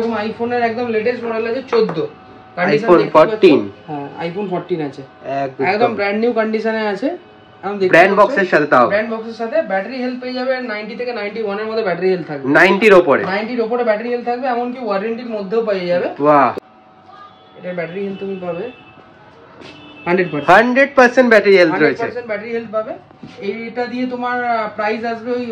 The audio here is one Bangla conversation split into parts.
যেরকম আইফোনের একদম লেটেস্ট মডেল আছে 14 আইফোন 14। হ্যাঁ আইফোন 14 আছে, একদম ব্র্যান্ড নিউ কন্ডিশনে আছে। ব্র্যান্ড বক্সের সাথে, তাও ব্র্যান্ড বক্সের সাথে ব্যাটারি হেলথ পেয়ে যাবে 90 থেকে 91 এর মধ্যে ব্যাটারি হেলথ থাকবে। 90 এর উপরে, 90 এর উপরে ব্যাটারি হেলথ থাকবে, এমনকি ওয়ারেন্টির মধ্যেও পেয়ে যাবে। বাহ, এটা ব্যাটারি হেলথ তুমি পাবে 100% ব্যাটারি হেলথ রয়েছে, 100% ব্যাটারি হেলথ পাবে। এইটা দিয়ে তোমার প্রাইস আসবে ওই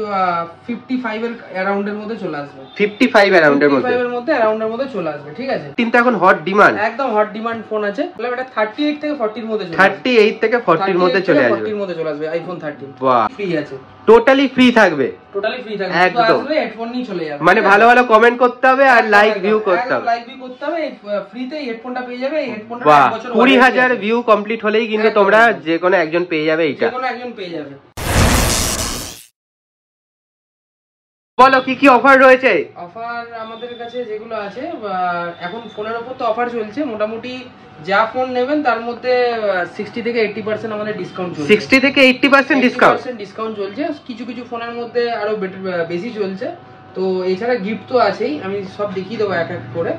55 এর অ্যারাউন্ড এর মধ্যে চলে আসবে। 55 অ্যারাউন্ড এর মধ্যে, 55 এর মধ্যে অ্যারাউন্ড এর মধ্যে চলে আসবে, ঠিক আছে। কিন্তু এখন হট ডিমান্ড, একদম হট ডিমান্ড ফোন আছে। বললাম এটা 38 থেকে 40 এর মধ্যে চলে আসবে, 38 থেকে 40 এর মধ্যে চলে আসবে, 40 এর মধ্যে চলে আসবে আইফোন 13। বাহ, ফ্রি আছে, টোটালি ফ্রি থাকবে, টোটালি ফ্রি থাকবে, একদম। আসলে হেডফোন নিয়ে চলে যাবে, মানে ভালো ভালো কমেন্ট করতে হবে আর লাইক ভিউ করতে হবে, লাইক ভিউ করতে হবে। ফ্রিতে হেডফোনটা পেয়ে যাবে। এই হেডফোনটা 1 বছর 20,000 ভিউ কমপ্লিট হলেই কিন্তু তোমরা যে কোনো একজন পেয়ে যাবে এইটা, যে কোনো একজন পেয়ে যাবে। বলো কি কি অফার রয়েছে? অফার আমাদের কাছে যেগুলো আছে, এখন ফোনের উপর তো অফার চলছে। মোটামুটি যা ফোন নেবেন তার মধ্যে 60 থেকে 80% আমাদের ডিসকাউন্ট চলছে। 60 থেকে 80% ডিসকাউন্ট চলছে। কিছু কিছু ফোনের মধ্যে আরো বেশি চলছে। তো এছাড়া গিফট তো আছেই, আমি সব দেখিয়ে দেবো এক এক করে।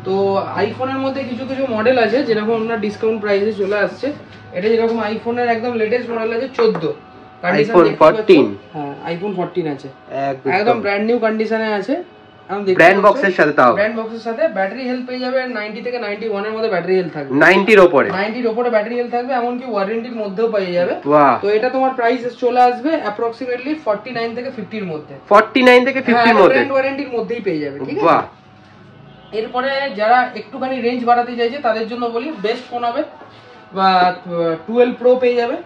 তো আইফোনের মধ্যে কিছু কিছু মডেল আছে যেরকম আপনার ডিসকাউন্ট প্রাইসে চলে আসছে। এটা যেরকম আইফোনের একদম লেটেস্ট মডেল আছে 14, আইফোন 14। হ্যাঁ আইফোন 14 আছে, একদম ব্র্যান্ড নিউ কন্ডিশনে আছে। ব্র্যান্ড বক্সের সাথে, তাও ব্র্যান্ড বক্সের সাথে ব্যাটারি হেলথ পেয়ে যাবে 90 থেকে 91 এর মধ্যে ব্যাটারি হেলথ থাকবে, 90 এর উপরে, 90 এর উপরে ব্যাটারি হেলথ থাকবে, এমনকি ওয়ারেন্টির মধ্যেও পেয়ে যাবে। তো এটা তোমার প্রাইস চলে আসবে অ্যাপ্রক্সিমেটলি 49 থেকে 50 এর মধ্যে, 49 থেকে 50 এর মধ্যে, ওয়ারেন্টির মধ্যেই পেয়ে যাবে, ঠিক আছে। এরপরে যারা একটুখানি রেঞ্জ বাড়াতে চাইছে তাদের জন্য বলি বেস্ট ফোন হবে বা 12 প্রো পেয়ে যাবে।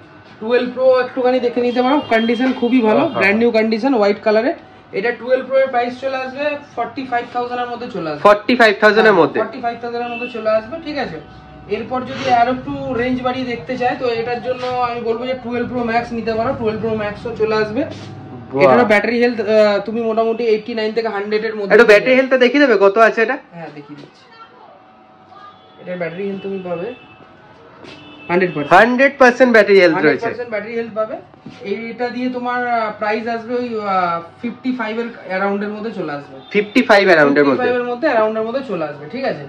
12 প্রো একটুখানি দেখে নিতে পারো, কন্ডিশন খুবই ভালো, ব্র্যান্ড নিউ কন্ডিশন, হোয়াইট কালারে। এটা 12 প্রো এর প্রাইস চলে আসবে 45,000 এর মধ্যে চলে আসবে, 45,000 এর মধ্যে, 45,000 এর মধ্যে চলে আসবে, ঠিক আছে। এরপর যদি আরো একটু রেঞ্জ বাড়িয়ে দেখতে চায় তো এটার জন্য আমি বলবো যে 12 প্রো ম্যাক্স নিতে পারো। 12 প্রো ম্যাক্সও চলে আসবে। এটার ব্যাটারি হেলথ তুমি মোটামুটি 89 থেকে 100 এর মধ্যে। এটা ব্যাটারি হেলথটা দেখিয়ে দেবে কত আছে এটা? হ্যাঁ দেখিয়ে দিচ্ছি। এটার ব্যাটারি হেলথ তুমি পাবে 100% ব্যাটারি হেলথ রয়েছে, 100% ব্যাটারি হেলথ পাবে। এইটা দিয়ে তোমার প্রাইস আসবে ওই 55 এর অ্যারাউন্ড এর মধ্যে চলে আসবে, 55 অ্যারাউন্ড এর মধ্যে, 55 এর মধ্যে অ্যারাউন্ড এর মধ্যে চলে আসবে, ঠিক আছে।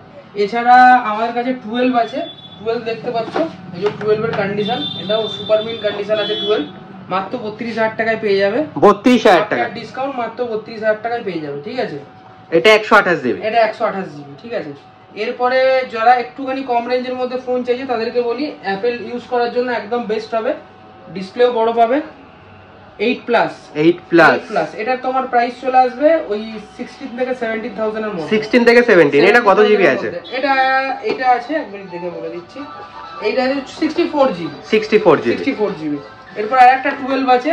এছাড়া আমাদের কাছে 12 আছে। 12 দেখতে পাচ্ছ, এই যে 12 এর কন্ডিশন, এটাও সুপার মিন কন্ডিশন আছে। 12 মাত্র 32,000 টাকায় পেয়ে যাবে, 32,000 টাকা ডিসকাউন্ট, মাত্র 32,000 টাকায় পেয়ে যাবে, ঠিক আছে। এটা 128 জিবি, এটা 128 জিবি, ঠিক আছে। এরপরে যারা একটুখানি কম রেঞ্জের মধ্যে ফোন চাইছে তাদেরকে বলি অ্যাপেল ইউজ করার জন্য একদম বেস্ট হবে। ডিসপ্লেও বড় পাবে, 8 প্লাস। এটা তোমার প্রাইস চলে আসবে ওই 16 থেকে 17,000 এর মধ্যে, 16 থেকে 17। এটা কত জিবি আছে? এটা আছে, এক মিনিট দেখে বলে দিচ্ছি। এইটা আছে 64 জিবি, 64 জিবি। এরপর আরেকটা 12 আছে,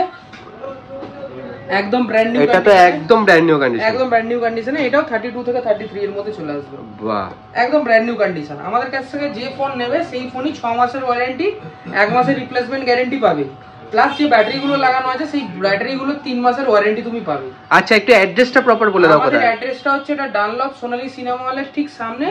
একদম ব্র্যান্ড নিউ, এটা তো একদম ব্র্যান্ড নিউ কন্ডিশন, একদম ব্র্যান্ড নিউ কন্ডিশনে। এটাও 32 থেকে 33 এর মধ্যে চলে আসবে। বাহ, একদম ব্র্যান্ড নিউ কন্ডিশন। আমাদের কাছ থেকে যে ফোন নেবে সেই ফোনই 6 মাসের ওয়ারেন্টি, 1 মাসের রিপ্লেসমেন্ট গ্যারান্টি পাবে। প্লাস যে ব্যাটারিগুলো লাগানো আছে সেই ব্যাটারিগুলো 3 মাসের ওয়ারেন্টি তুমি পাবে। আচ্ছা একটু অ্যাড্রেসটা প্রপার বলে দাও। আমাদের অ্যাড্রেসটা হচ্ছে এটা ডানলপ সোনালী সিনেমা হলের ঠিক সামনে,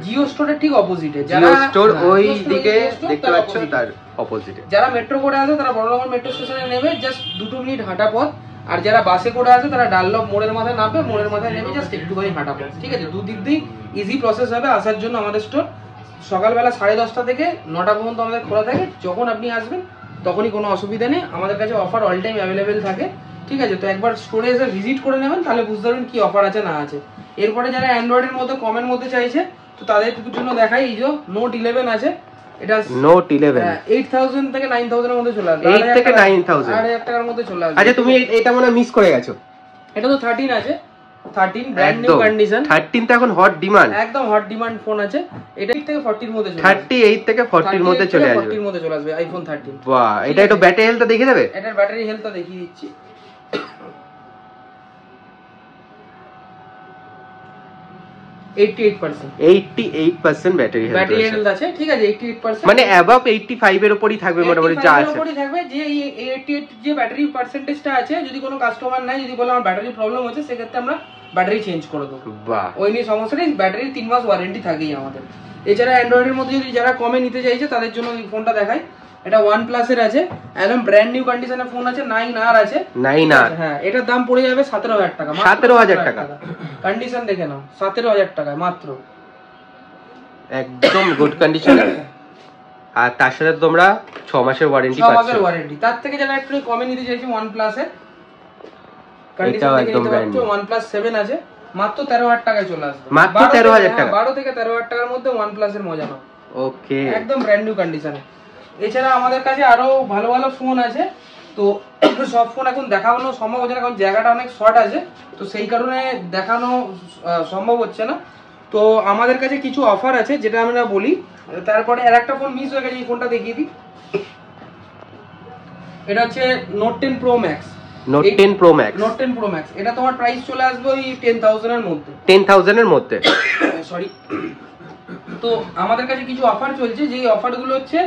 জিও স্টোরের ঠিক অপোজিটে। জিও স্টোর ওই দিকে দেখতে পাচ্ছ, তার অপোজিটে। যারা মেট্রো করে আসে তারা বড়নগর মেট্রো স্টেশনে নেবে, জাস্ট 2 মিনিট হাঁটা পথ। আর যারা বাসে করে আসে তারা ডানলপ মোড়ের মাথায় নামবে, মোড়ের মাথায় নেমে জাস্ট একটুখানি হাঁটা পথ, ঠিক আছে। দুদিক দিয়ে ইজি প্রসেস হবে আসার জন্য। আমাদের স্টোর সকালবেলা 10:30 থেকে 9টা পর্যন্ত আমাদের খোলা থাকে। যখন আপনি আসবেন তখনই কোনো অসুবিধা নেই, আমাদের কাছে অফার অল টাইম অ্যাভেলেবেল থাকে, ঠিক আছে। তো একবার স্টোরে এসে ভিজিট করে নেবেন, তাহলে বুঝতে পারবেন কি অফার আছে না আছে। এরপরে যারা অ্যান্ড্রয়েডের মধ্যে কমের মধ্যে চাইছে তো তাদের জন্য দেখাই, এই যে নোট 11 আছে। এটা নোট 11 8000 থেকে 9000 এর মধ্যে চলে আসবে, 8 থেকে 9000 8,000 টাকার মধ্যে চলে আসবে। আচ্ছা তুমি এটা মনে মিস করে গেছো, এটা তো 13 আছে, 13 ব্র্যান্ড নিউ কন্ডিশন। 13 তো এখন হট ডিমান্ড, একদম হট ডিমান্ড ফোন আছে। এটা 8 থেকে 40 এর মধ্যে চলে আসবে, 38 থেকে 40 এর মধ্যে চলে আসবে, 40 এর মধ্যে চলে আসবে আইফোন 13। বাহ, এটা একটু ব্যাটারি হেলথটা দেখিয়ে দেবে? এটার ব্যাটারি হেলথটা দেখিয়ে দিচ্ছি। 88% ব্যাটারি হেলথ আছে, ঠিক আছে। 88% মানে অ্যাবাভ 85 এর উপরই থাকবে মোটামুটি যা আছে। উপরই থাকবে। যে এই 88 যে ব্যাটারি পার্সেন্টেজটা আছে, যদি কোনো কাস্টমার নাই, যদি বলে আমার ব্যাটারি প্রবলেম হচ্ছে, সেক্ষেত্রে আমরা ব্যাটারি চেঞ্জ করে দেবো। বাহ, ওই নিয়ে সমস্যা নেই, ব্যাটারি 3 মাস ওয়ারেন্টি থাকেই আমাদের। এছাড়া অ্যান্ড্রয়েডের মধ্যে যদি যারা কমে নিতে চাইছে তাদের জন্য এই ফোনটা দেখাই। এটা OnePlus এর আছে, একদম ব্র্যান্ড নিউ কন্ডিশনের ফোন আছে, 9R আছে। 9R, হ্যাঁ এটার দাম পড়ে যাবে 17,000 টাকা। 17,000 টাকা কন্ডিশন দেখে নাও, 17,000 টাকায় মাত্র, একদম গুড কন্ডিশন। আর তার সাথে তোমরা 6 মাসের ওয়ারেন্টি পাচ্ছ। 6 মাসের ওয়ারেন্টি। তার থেকে যারা একটু কমে নিতে চাইছি OnePlus এর কন্ডিশন দেখে নিতে পারছো। OnePlus 7 আছে, মাত্র 13,000 টাকায় চলে আসবে। মাত্র 13,000 টাকা, 12 থেকে 13,000 টাকার মধ্যে OnePlus এর মজা নাও। ওকে, একদম ব্র্যান্ড নিউ কন্ডিশনে। এছাড়া আমাদের কাছে আরো ভালো ভালো ফোন আছে, তো সব ফোন এখন দেখানো সম্ভব হচ্ছে না, কারণ জায়গাটা অনেক শর্ট আছে, তো সেই কারণে দেখানো সম্ভব হচ্ছে না। তো আমাদের কাছে কিছু অফার আছে যেটা আমরা বলি। তারপরে আর একটা ফোন মিস হয়ে গেছে, এই ফোনটা দেখিয়ে দিই। এটা হচ্ছে Note 10 Pro Max। Note 10 Pro Max, Note 10 Pro Max এটা তোমার প্রাইস চলে আসবে ওই 10,000 এর মধ্যে, 10,000 এর মধ্যে, সরি। তো আমাদের কাছে কিছু অফার চলছে, যে অফারগুলো হচ্ছে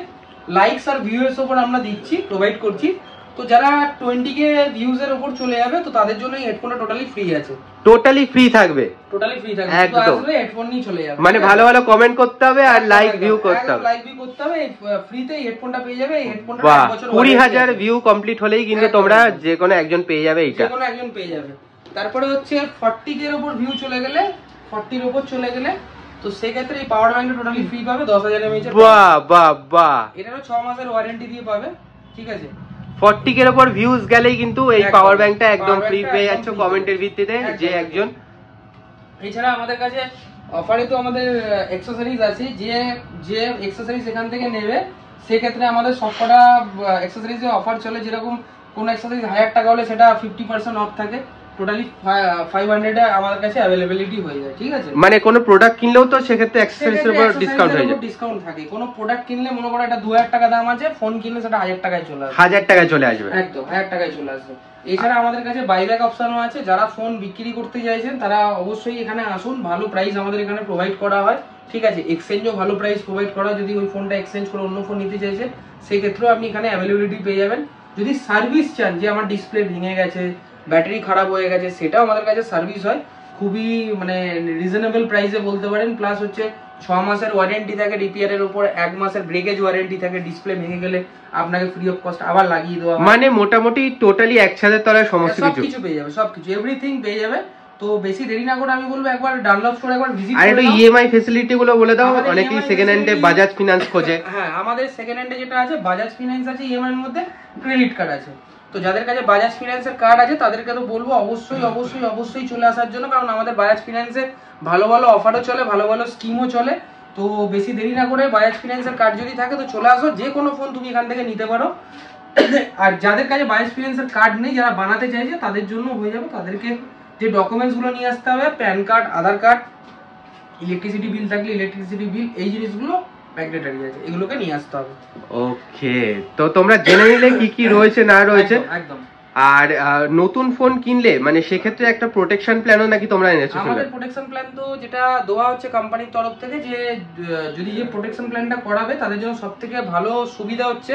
লাইকস আর ভিউয়ার্স উপর আমরা দিচ্ছি, প্রোভাইড করছি। তো যারা 20k ভিউজ এর উপর চলে যাবে, তো তাদের জন্য এই হেডফোনটা টোটালি ফ্রি আছে, টোটালি ফ্রি থাকবে, টোটালি ফ্রি থাকবে। তো আসলে হেডফোন নিয়ে চলে যাবে, মানে ভালো ভালো কমেন্ট করতে হবে আর লাইক ভিউ করতে হবে, লাইক ভিউ করতে হবে, ফ্রিতে এই হেডফোনটা পেয়ে যাবে। এই হেডফোনটা 1 বছর 20,000 ভিউ কমপ্লিট হলেই কিন্তু তোমরা যে কোনো একজন পেয়ে যাবে, এইটা যে কোনো একজন পেয়ে যাবে। তারপরে হচ্ছে 40k এর উপর ভিউ চলে গেলে, 40 এর উপর চলে গেলে, তো সেই ক্ষেত্রে এই পাওয়ার ব্যাংকটা টোটালি ফ্রি পাবে, 10,000 mAh এর। বাহ বাহ বাহ, এটারও 6 মাসের ওয়ারেন্টি দিয়ে পাবে, ঠিক আছে। 40k এর উপর ভিউজ গেলেই কিন্তু এই পাওয়ার ব্যাংকটা একদম ফ্রি পেয়ে যাচ্ছ কমেন্টের ভিত্তিতে যে একজন। এছাড়া আমাদের কাছে অফারে তো আমাদের অ্যাকসেসরিজ আছে, যে যে অ্যাকসেসরিজ এখান থেকে নেবে সেক্ষেত্রে আমাদের সবকটা অ্যাকসেসরিজে অফার চলে। যেরকম কোন অ্যাকসেসরিজ 1000 টাকা হলে সেটা 50% অফ থাকে, টোটালি 500 এ আমাদের কাছে অ্যাভেলেবিলিটি হয়ে যায়, ঠিক আছে। মানে কোনো প্রোডাক্ট কিনলেও তো সেক্ষেত্রে অ্যাকসেসরিজের উপর ডিসকাউন্ট হয়ে যায়, ডিসকাউন্ট থাকে। কোনো প্রোডাক্ট কিনলে মনে করো এটা 2000 টাকা দাম আছে, ফোন কিনলে সেটা 1000 টাকায় চলে আসবে, 1000 টাকায় চলে আসবে, একদম 1000 টাকায় চলে আসবে। এছাড়া আমাদের কাছে বাইব্যাক অপশনও আছে, যারা ফোন বিক্রি করতে চাইছেন তারা অবশ্যই এখানে আসুন, ভালো প্রাইস আমাদের এখানে প্রোভাইড করা হয়, ঠিক আছে। এক্সচেঞ্জও ভালো প্রাইস প্রোভাইড করা হয়, যদি ওই ফোনটা এক্সচেঞ্জ করে অন্য ফোন নিতে চাইছেন সেই ক্ষেত্রেও আপনি এখানে অ্যাভেলেবিলিটি পেয়ে যাবেন। যদি সার্ভিস চান, যে আমার ডিসপ্লে ভেঙে গেছে, ব্যাটারি খারাপ হয়ে গেছে, সেটাও আমাদের কাছে সার্ভিস হয়, খুবই মানে রিজনেবল প্রাইসে বলতে পারেন। প্লাস হচ্ছে 6 মাসের ওয়ারেন্টি থাকে রিপেয়ারের উপর, 1 মাসের ব্রেকেজ ওয়ারেন্টি থাকে, ডিসপ্লে ভেঙে গেলে আপনাকে ফ্রি অফ কস্ট আবার লাগিয়ে দেওয়া, মানে মোটামুটি টোটালি একসাথে তলায় সমস্ত কিছু পেয়ে যাবে, সবকিছু এভরিথিং পেয়ে যাবে। তো বেশি দেরি না করে আমি বলবো একবার ডানলপ স্টোর একবার ভিজিট করুন। আর একটু ইএমআই ফ্যাসিলিটি গুলো বলে দাও, অনেকেই সেকেন্ড হ্যান্ডে বাজাজ ফিনান্স খোঁজে। হ্যাঁ, আমাদের সেকেন্ড হ্যান্ডে যেটা আছে বাজাজ ফিনান্স আছে, ইএমআই এর মধ্যে ক্রেডিট কার্ড আছে। তো যাদের কাছে বাজাজ ফিনান্সের কার্ড আছে তাদেরকে তো বলবো অবশ্যই অবশ্যই অবশ্যই চলে আসার জন্য, কারণ আমাদের বাজাজ ফিনান্সে ভালো ভালো অফারও চলে, ভালো ভালো স্কিমও চলে। তো বেশি দেরি না করে বাজাজ ফিনান্সের কার্ড যদি থাকে তো চলে আসো, যে কোনো ফোন তুমি এখান থেকে নিতে পারো। আর যাদের কাছে বাজাজ ফিনান্সের কার্ড নেই, যারা বানাতে চাইছে তাদের জন্য হয়ে যাবে। তাদেরকে যে ডকুমেন্টস গুলো নিয়ে আসতে হবে, প্যান কার্ড, আধার কার্ড, ইলেকট্রিসিটি বিল থাকলে ইলেকট্রিসিটি বিল, এই জিনিসগুলো ম্যান্ডেটরি আছে, এগুলোকে নিয়ে আসতে হবে। ওকে, তো তোমরা জেনে নিলে কি কি রয়েছে না রয়েছে। একদম। আর নতুন ফোন কিনলে মানে সেক্ষেত্রে একটা প্রোটেকশন প্ল্যানও নাকি তোমরা এনেছো? আমাদের প্রোটেকশন প্ল্যান তো যেটা দেওয়া হচ্ছে কোম্পানির তরফ থেকে, যে যদি যে প্রোটেকশন প্ল্যানটা করাবে তাদের জন্য সবথেকে ভালো সুবিধা হচ্ছে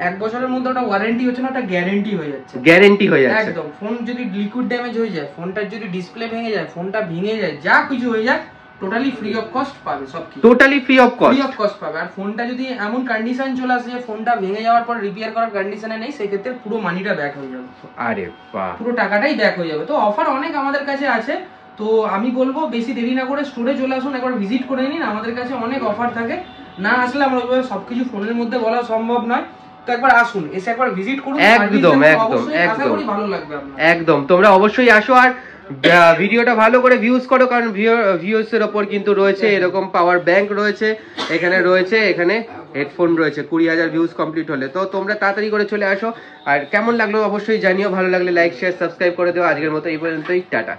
1 বছরের মধ্যে ওটা ওয়ারেন্টি হচ্ছে না, ওটা গ্যারেন্টি হয়ে যাচ্ছে, গ্যারেন্টি হয়ে যাচ্ছে একদম। ফোন যদি লিকুইড ড্যামেজ হয়ে যায়, ফোনটার যদি ডিসপ্লে ভেঙে যায়, ফোনটা ভেঙে যায়, যা কিছু হয়ে যায়, টোটালি ফ্রি অফ কস্ট পাবে, সবকিছু টোটালি ফ্রি অফ কস্ট পাবে। আর ফোনটা যদি এমন কন্ডিশন চলে আসে যে ফোনটা ভেঙে যাওয়ার পর রিপেয়ার করার কন্ডিশনে নেই, সেই ক্ষেত্রে পুরো মানিটা ব্যাক হয়ে যাবে। আরে বাহ, পুরো টাকাটাই ব্যাক হয়ে যাবে। তো অফার অনেক আমাদের কাছে আছে, তো আমি বলবো বেশি দেরি না করে স্টোরে চলে আসুন, একবার ভিজিট করে নিন। আমাদের কাছে অনেক অফার থাকে, না আসলে আমরা ওইভাবে সবকিছু ফোনের মধ্যে বলা সম্ভব নয়। তো একবার আসুন, এসে একবার ভিজিট করুন, একদম একদম একদম ভালো লাগবে আপনার, একদম। তোমরা অবশ্যই আসো আর ভিডিওটা ভালো করে ভিউজ করো, কারণ ভিউজ এর উপর কিন্তু রয়েছে এরকম পাওয়ার ব্যাংক রয়েছে, এখানে রয়েছে, এখানে হেডফোন রয়েছে 20,000 ভিউজ কমপ্লিট হলে। তো তোমরা তাড়াতাড়ি করে চলে আসো। আর কেমন লাগলো অবশ্যই জানিও, ভালো লাগলে লাইক শেয়ার সাবস্ক্রাইব করে দিও। আজকের মতো এই পর্যন্তই, টাটা।